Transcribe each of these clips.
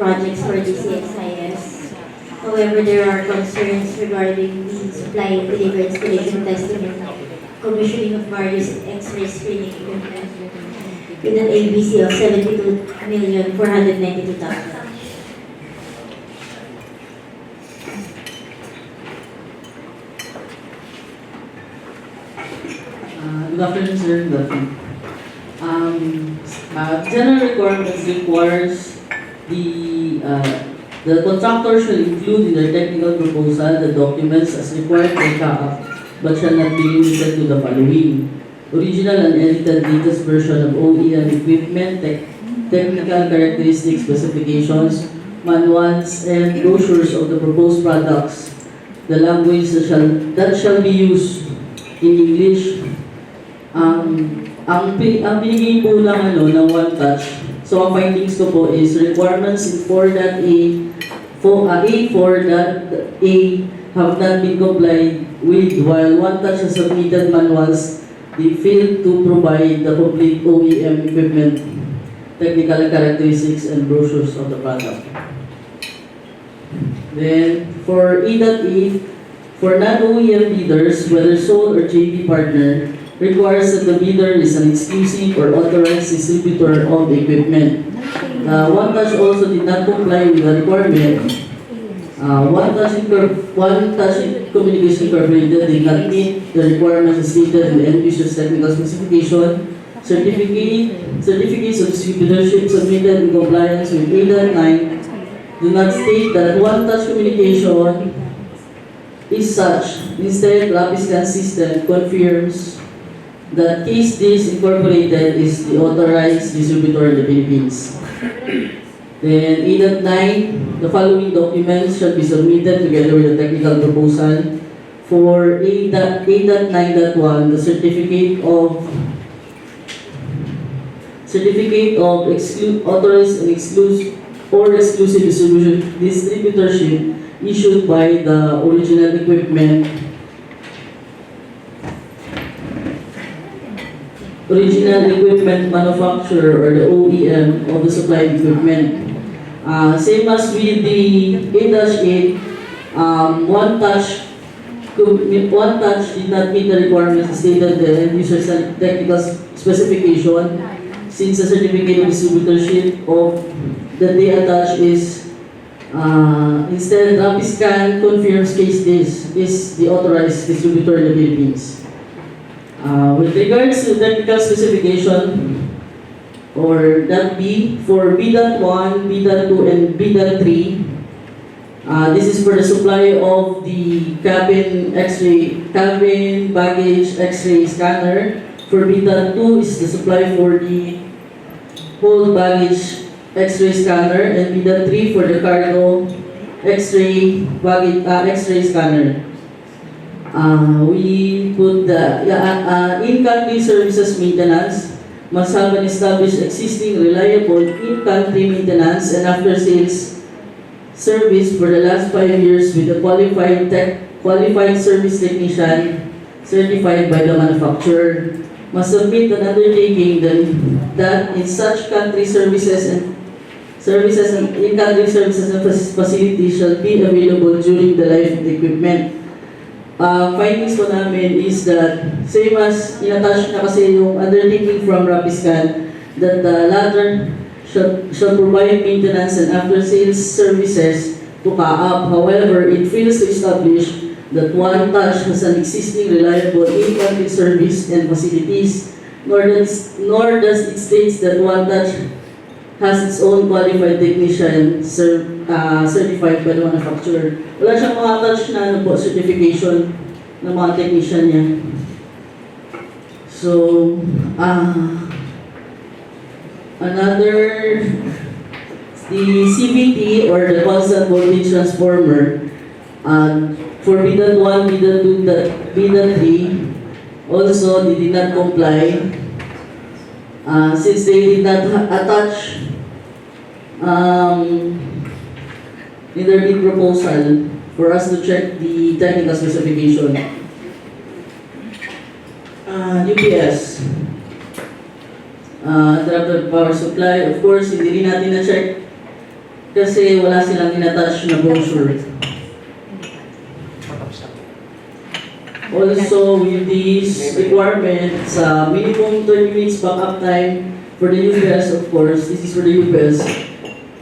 projects for the CXIS. However, there are concerns regarding the supply and delivery installation testing and commissioning of various X-ray screening equipment with an ABC of 72,492,000. Good afternoon, sir. Good afternoon. General requirements requires the contractor shall include in their technical proposal the documents as required by CAAP, but shall not be limited to the following: original and edited latest version of OEM equipment, technical characteristics, specifications, manuals, and brochures of the proposed products, the language that shall be used in English. Ang binigay po ng One Touch, so ang findings ko po is requirements in 4.A have not been complied with, while One Touch has submitted manuals. They failed to provide the complete OEM equipment, technical characteristics, and brochures of the product. Then, for E.E, for non-OEM bidders, whether sole or JV partner, requires that the bidder is an exclusive or authorized distributor of equipment. One Touch also did not comply with the requirement. One Touch Communication Incorporated did not meet the requirements stated in the end user's technical specification. Certificates of distributorship submitted in compliance with 8.9 do not state that One Touch Communication is such. Instead, Rapiscan System confirms that Case This Incorporated is the authorized distributor in the Philippines. Then 8.9, the following documents shall be submitted together with a technical proposal. For 8.9.1, the certificate of authorized and exclusive distributorship issued by the original equipment manufacturer or the OEM of the supplied equipment. Same as with the 8-8, One Touch did not meet the requirements stated in the end user's technical specification, since the certificate of distributorship of that they attach is instead Rapiscan confirms Case This is the authorized distributor in the Philippines. With regards to technical specification, or that B, for B.1, B.2, and B.3, this is for the supply of the cabin baggage X-ray scanner. For B.2 is the supply for the whole baggage X-ray scanner, and B.3 for the cargo X-ray scanner. We put the in-country services maintenance must have an established existing reliable in-country maintenance and after-sales service for the last 5 years with a qualified service technician certified by the manufacturer. Must submit an undertaking that in such country services and in-country services and facilities shall be available during the life of the equipment. Findings po namin is that same as in-attach na kasi yung undertaking from Rapiscan, that the latter shall provide maintenance and after-sales services to CAAP. However, it fails to establish that One Touch has an existing reliable in-country service and facilities, nor does it state that One Touch has its own qualified technician certified by the manufacturer. Wala siyang mga touch na certification ng mga technician niya. So, another, the CVT or the constant voltage transformer, for B.1, B.2, B.3, also they did not comply since they did not attach in their bid proposal for us to check the technical specification. UPS, interrupted power supply. Of course, hindi rin natin na-check kasi wala silang in-attach na brochure. Also, with these requirements, minimum 30 minutes backup time for the UPS, of course, this is for the UPS.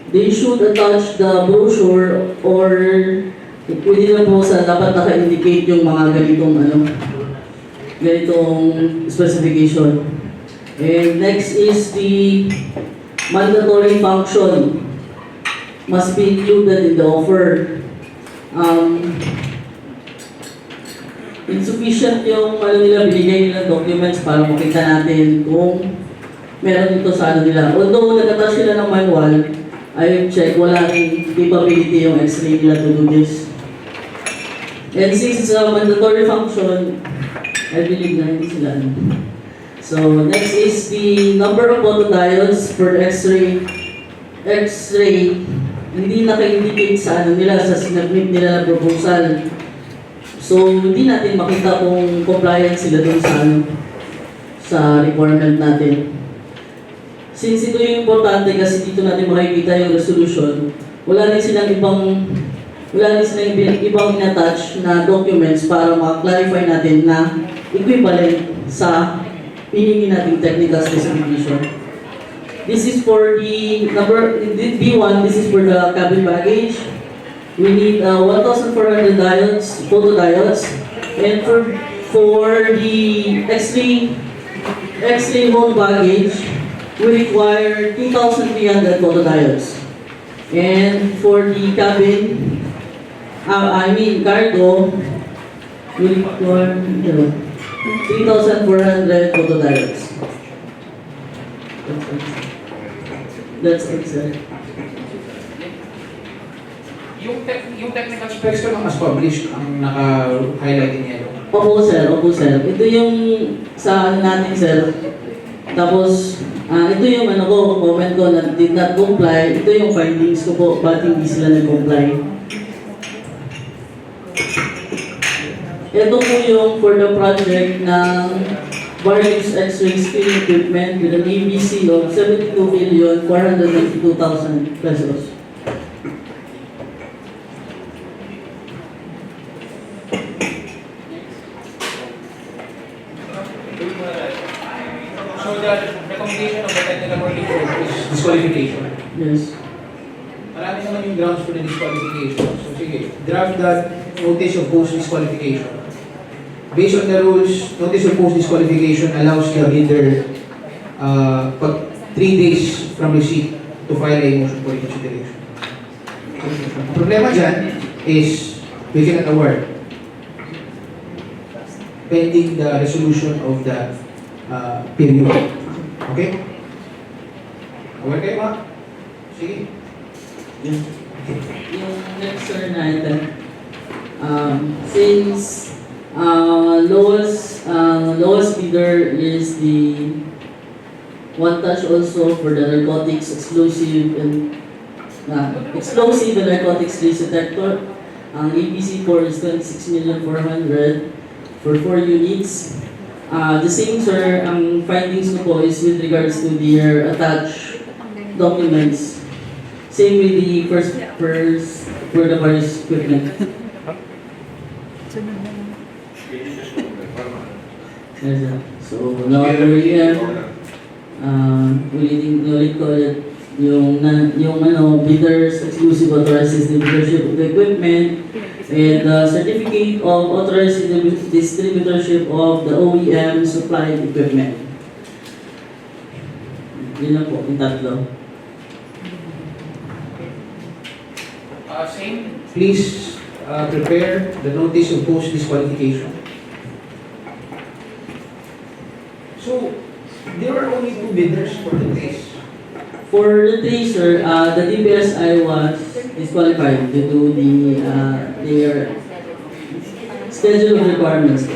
They should attach the brochure or pwede na po sa dapat naka-indicate yung mga ganitong specification. And next is the mandatory function must be included in the offer. Insufficient yung binigay nila documents para makita natin kung meron ito sa nila. Although nag-attach sila ng manual, I check, wala rin capability yung X-ray nila to do this. And since it's a mandatory function, I believe na hindi sila. So next is the number of photodiodes for the X-ray. Hindi naka-indicate sa nila, sa sinabmit nila na proposal. So, hindi natin makita kung compliant sila dun sa requirement natin. Since ito yung importante kasi dito natin makikita yung resolution, wala rin silang ibang in-attach na documents para maka-clarify natin na equivalent sa pinili nating technical specification. This is for the B1, this is for the cabin baggage. We need 1,400 photodiodes, and for the X-ray home baggage, we require 2,300 photodiodes. And for the cabin, cargo, we require 3,400 photodiodes. That's exact. Yung technical specs ko lang mas published ang naka-highlight in yellow. Opo sir. Ito yung sa natin sir. Tapos, ito yung comment ko na did not comply. Ito yung findings ko po, ba't hindi sila nag-comply. Ito po yung for the project ng various X-ray screening equipment with an ABC of 72,492,000 pesos. So the recommendation of the technical working group is disqualification. Yes. Marami naman yung grounds for the disqualification. So sige, draft that notice of post-disqualification. Based on the rules, notice of post-disqualification allows the bidder 3 days from receipt to file a motion for reconsideration. Ang problema dyan is we cannot award pending the resolution of the period. Okay? Aware kayo ba? Sige. Yung next sir na item, since lowest bidder is the one touch also for the narcotics explosive and narcotics trace detector. Ang APC for is 26,400,000 for 4 units. The same sir, ang findings ko po is with regards to their attached documents. Same with the first for the various equipment. Yes, sir. So now we're here. Ulit ko ulit yung bidders exclusive authorized distributorship of the equipment and the certificate of authorized distributorship of the OEM supplied equipment. Yun na po, yung tatlo. Same, please prepare the notice of post-disqualification. So, there were only 2 bidders for the case. For the tracer, the DPSI was disqualified due to their schedule of requirements.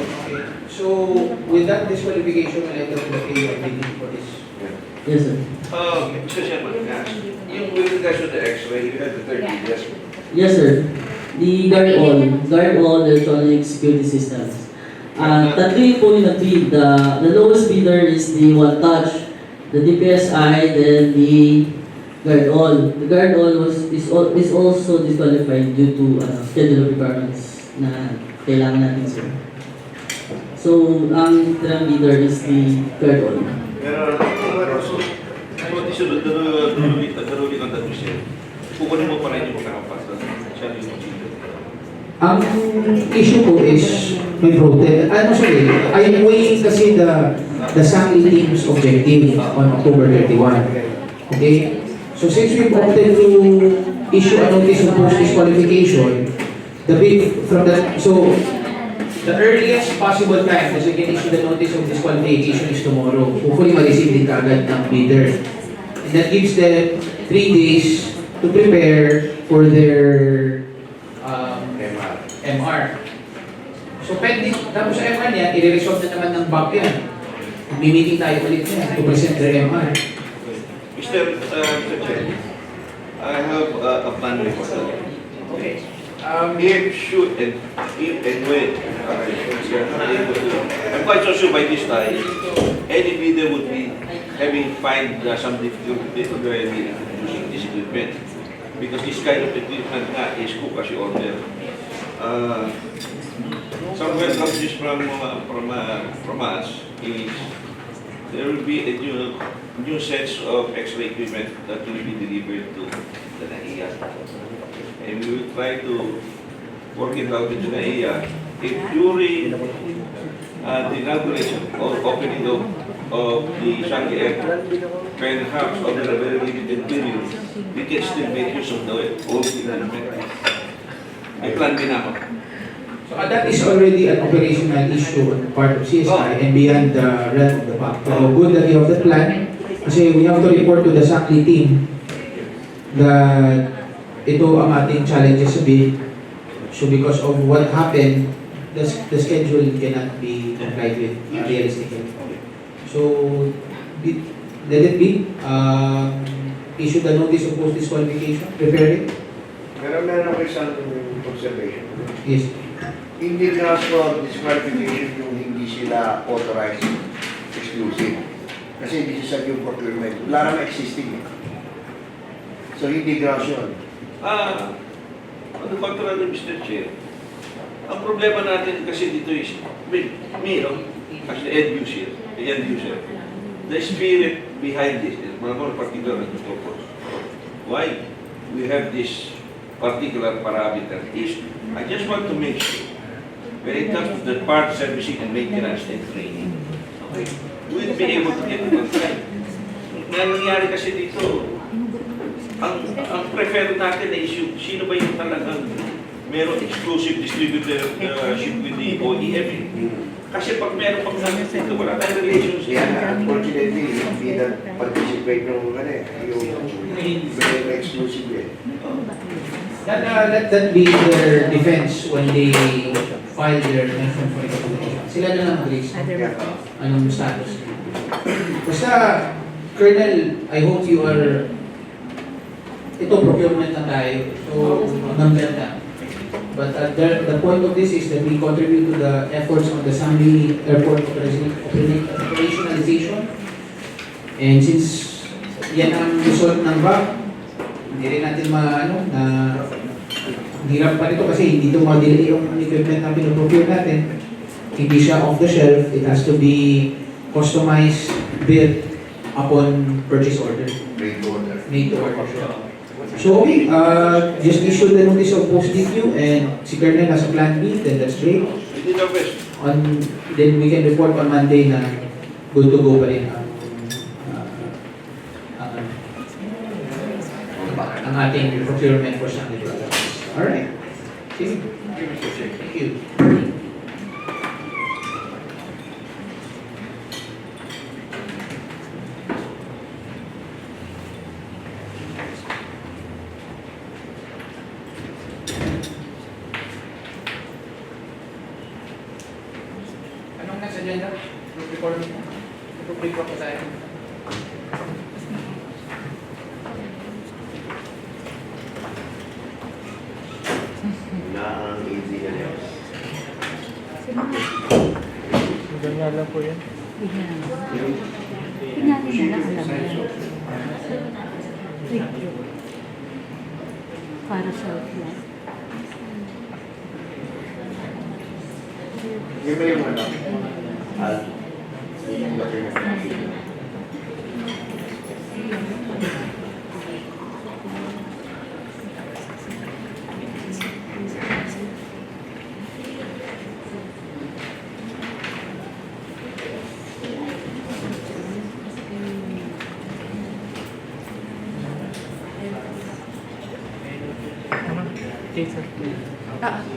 So, with that disqualification, I letter to the KAAP bidding for this. Yes, sir. Mr. Chairman, yung with regards to the X-ray, you had the 30 yes. Yes, sir. The guard all electronic security systems. Tatlo yung po yung nag-bid. The lowest bidder is the one touch, the DPSI, then the Guard all. The guard all is also disqualified due to schedule requirements na kailangan natin, sir. So, ang interim leader is the guard all. Pero, kung disunod, darulit ang dati siya. Kukunin mo pa rin yung makakampas. Siya yung consider. Ang issue ko is may protest. I'm weighing kasi the Sangli team's objective on October 31. Okay? So since we've opted to issue a notice of post-disqualification, the earliest possible time that we can issue the notice of disqualification is tomorrow. Hopefully, ma-receive din kaagad ng bidder. And that gives them 3 days to prepare for their MR. So, pending, tapos sa MR niya, i-resolve na naman ng BAC yan. May-meeting tayo ulit niya to present their MR. Mr. Chair, I have a plan for that. Okay. If and when I'm quite so sure by this time, any bidder would be having find some difficulty using this equipment. Because this kind of equipment is cook as you order. Somewhere comes this from us is there will be a new sets of X-ray equipment that will be delivered to the NAIA. And we will try to work it out with the NAIA. If during the inauguration or opening of the Shanghai Airport, perhaps over a very limited period, we can still make use of the old equipment. May plan din ako. So that is already an operational issue on the part of CSI and beyond the realm of the BAC. So good that you have the plan. Kasi we have to report to the Sangli team that ito ang ating challenges sa bid. So because of what happened, the schedule cannot be complied with realistically. So let it be. Issue the notice of post-disqualification. Prepare it. Meron ko isang observation. Yes. Hindi grounds for disqualification yung hindi sila authorized exclusive. Kasi hindi siya yung procurement. Wala naman existing. So hindi grounds yun. On the contrary, Mr. Chair, ang problema natin kasi dito is, as the end user, the spirit behind this is more particular purpose. Why we have this particular parameter is, I just want to make sure, when it comes to the part servicing and maintenance and training, okay, we'll be able to get it on time. Nangyari kasi dito, ang prefer natin na issue, sino ba yung talagang meron exclusive distributorship with the OEM. Kasi pag meron pang namin dito, wala tayong relationship. Yeah, unfortunately, hindi na-participate yung exclusive eh. Let that be their defense when they file their national application. Sila na lang mag-release anong status. Basta, Colonel, I hope you are, ito procurement na tayo, so number na. But the point of this is that we contribute to the efforts on the Sangli Airport operationalization. And since yan ang result ng BAC, hindi rin natin hirap pa nito kasi hindi ito ma-delay yung equipment na pinoprocure natin. Hindi siya off the shelf. It has to be customized, built upon purchase order. Made to order. So okay, just issue the notice of post-DQ and si Colonel has a plan B, then that's great. We did our best. Then we can report on Monday na good to go pa rin ang ating procurement for Sunday products. Alright. Okay. Thank you. Anong next agenda? Group report pa tayo. Na ang easy na yun. Ganyan lang po yan. Yung Tingnan nila lang alam mo. Para sa flat. Yung ba yung ano? Yung document. Okay, sir.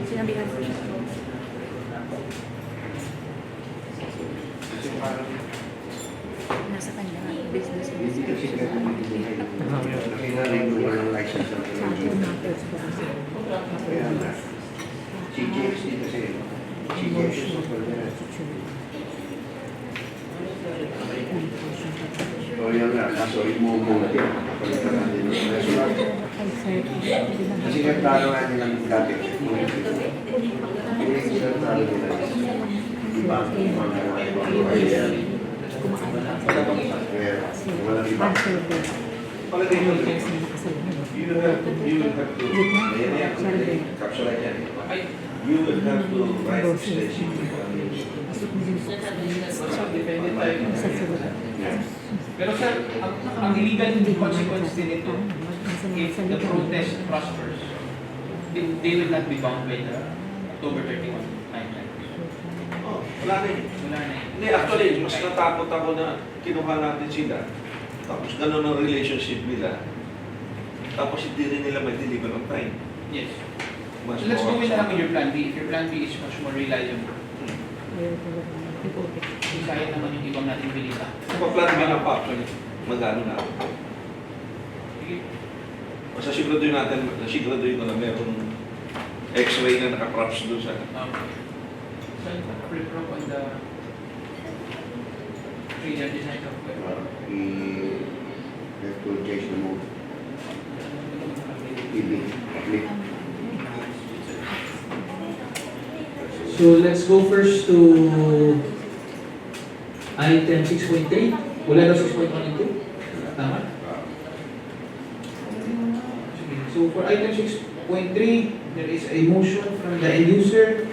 Sinabihan ko siya. Kasi parang Nasa kanya, business. hindi kasi nakilala yung walang license ng kaya na. CGX din kasi. CGX yung software. So yun nga, kaso imumo na din. Kapalitan natin yung restaurant. Kasi nga plano nga nilang dati. Hindi sila plano nila. Iba ang mga idea. Walang iba. You will have to, capsule like that. You will have to write extension. Pero sir, ang illegal consequence din ito, if the protest prospers, they will not be bound by the October 31 timeline. Oh, wala na yun. Wala na yun. Hindi, actually, mas natakot ako na kinuha natin sila. Tapos gano'n ang relationship nila. Tapos hindi rin nila may deliver on time. Yes. Mas So let's go with more- lang your plan B. If your plan B is much more reliable, kaya naman yung ibang nating bilita. Kapag-plan naman ang option, magano na. Sige. Basta siguraduhin ko na meron x-ray na naka-props doon sa... So, pre-prop on the 3D design software. Have to change the mode. TV. Click. So let's go first to item 6.3. Wala daw 6.1 and 2. Tama? Sige. So for item 6.3, there is a motion from the end user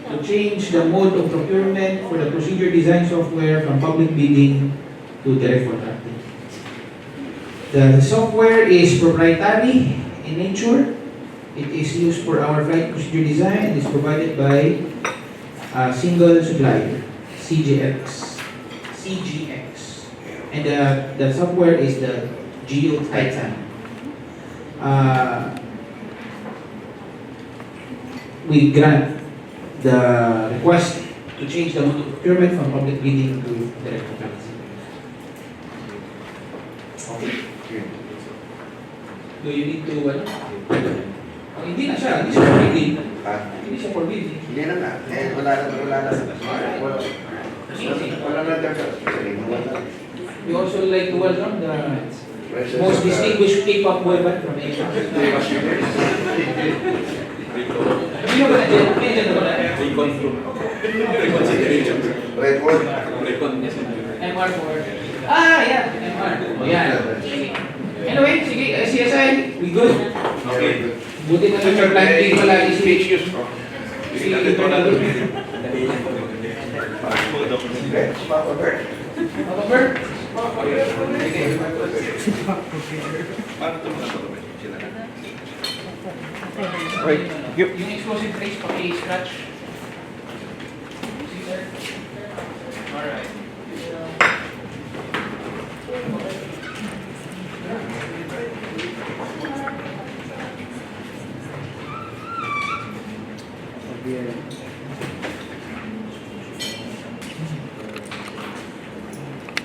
to change the mode of procurement for the procedure design software from public bidding to direct contracting. The software is proprietary in nature. It is used for our flight procedure design and is provided by a single supplier, CGX. And the software is the Geo Titan. We grant the request to change the mode of procurement from public bidding to direct contracting. Okay. Do you need to Oh, hindi na siya for bidding. Hindi siya for bidding. Hindi na nga. Eh, wala na. Wala na dapat. We also like to welcome the most distinguished K-pop boy band from Asia. Sino ba na dyan? May dyan ba na? Record. MR4. Yeah. MR. O yan. Anyway, sige, CSI, we good. Okay. Buti na lang yung plan B pala is excuse. si Bernardo. Papa Bert. Papa Bert? Sige. Paano ito mga sila na? Right. Yung explosive trace paki-scratch. See there? Alright. Yeah.